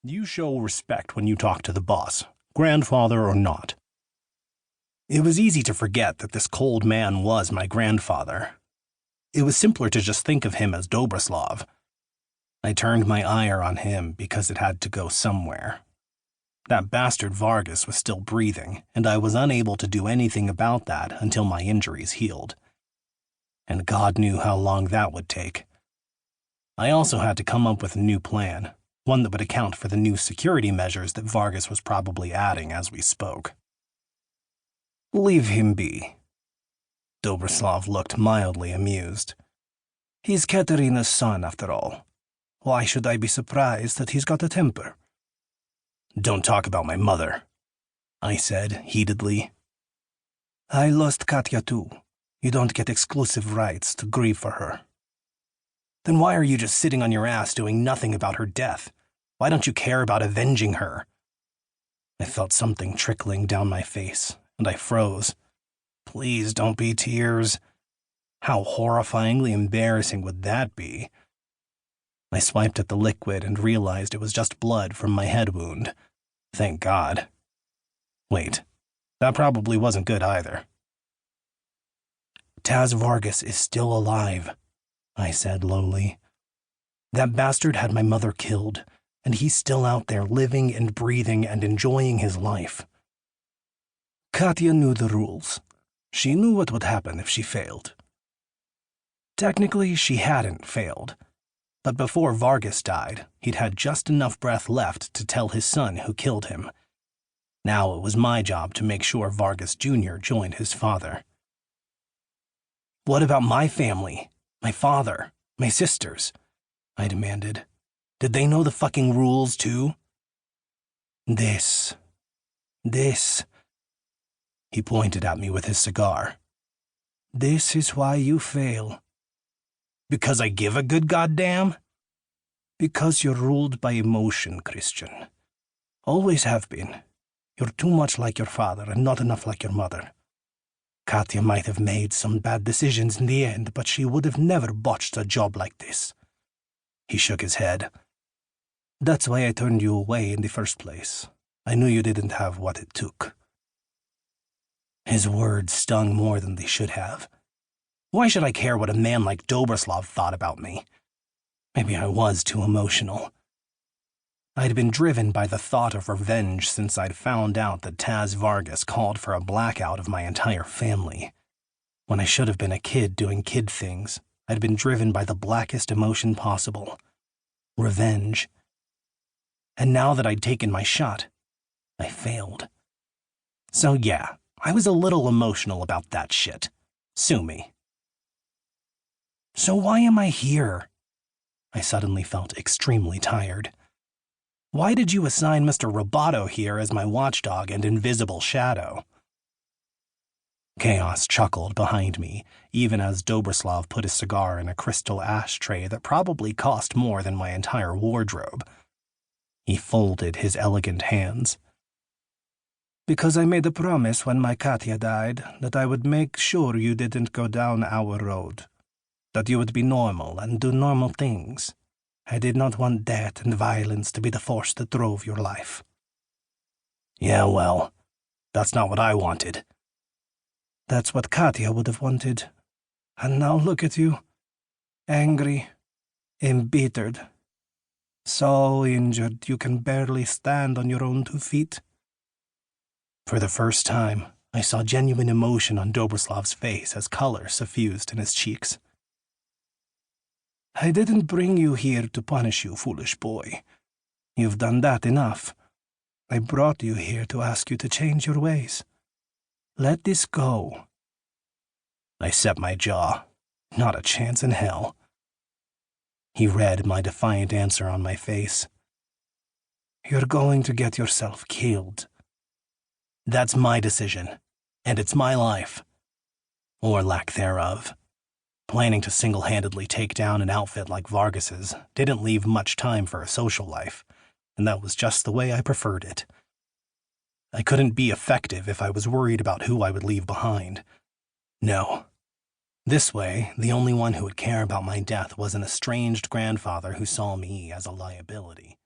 You show respect when you talk to the boss, grandfather or not. It was easy to forget that this cold man was my grandfather. It was simpler to just think of him as Dobroslav. I turned my ire on him because it had to go somewhere. That bastard Vargas was still breathing, and I was unable to do anything about that until my injuries healed. And God knew how long that would take. I also had to come up with a new plan, one that would account for the new security measures that Vargas was probably adding as we spoke. Leave him be. Dobroslav looked mildly amused. He's Katerina's son, after all. Why should I be surprised that he's got a temper? Don't talk about my mother, I said heatedly. I lost Katya too. You don't get exclusive rights to grieve for her. Then why are you just sitting on your ass doing nothing about her death? Why don't you care about avenging her? I felt something trickling down my face, and I froze. Please don't be tears. How horrifyingly embarrassing would that be? I swiped at the liquid and realized it was just blood from my head wound. Thank God. Wait, that probably wasn't good either. Taz Vargas is still alive, I said lowly. That bastard had my mother killed, and he's still out there living and breathing and enjoying his life. Katya knew the rules. She knew what would happen if she failed. Technically, she hadn't failed. But before Vargas died, he'd had just enough breath left to tell his son who killed him. Now it was my job to make sure Vargas Jr. joined his father. What about my family? My father? My sisters? I demanded. Did they know the fucking rules, too? This. He pointed at me with his cigar. This is why you fail. Because I give a good goddamn? Because you're ruled by emotion, Christian. Always have been. You're too much like your father and not enough like your mother. Katya might have made some bad decisions in the end, but she would have never botched a job like this. He shook his head. That's why I turned you away in the first place. I knew you didn't have what it took. His words stung more than they should have. Why should I care what a man like Dobroslav thought about me? Maybe I was too emotional. I'd been driven by the thought of revenge since I'd found out that Taz Vargas called for a blackout of my entire family. When I should have been a kid doing kid things, I'd been driven by the blackest emotion possible. Revenge. And now that I'd taken my shot, I failed. So yeah, I was a little emotional about that shit. Sue me. So why am I here? I suddenly felt extremely tired. Why did you assign Mr. Roboto here as my watchdog and invisible shadow? Chaos chuckled behind me, even as Dobroslav put his cigar in a crystal ashtray that probably cost more than my entire wardrobe. He folded his elegant hands. Because I made a promise when my Katya died that I would make sure you didn't go down our road. That you would be normal and do normal things. I did not want death and violence to be the force that drove your life. Yeah, well, that's not what I wanted. That's what Katya would have wanted. And now look at you. Angry, embittered. So injured you can barely stand on your own 2 feet. For the first time, I saw genuine emotion on Dobroslav's face as color suffused in his cheeks. I didn't bring you here to punish you, foolish boy. You've done that enough. I brought you here to ask you to change your ways. Let this go. I set my jaw. Not a chance in hell. He read my defiant answer on my face. You're going to get yourself killed. That's my decision, and it's my life. Or lack thereof. Planning to single-handedly take down an outfit like Vargas's didn't leave much time for a social life, and that was just the way I preferred it. I couldn't be effective if I was worried about who I would leave behind. No. This way, the only one who would care about my death was an estranged grandfather who saw me as a liability.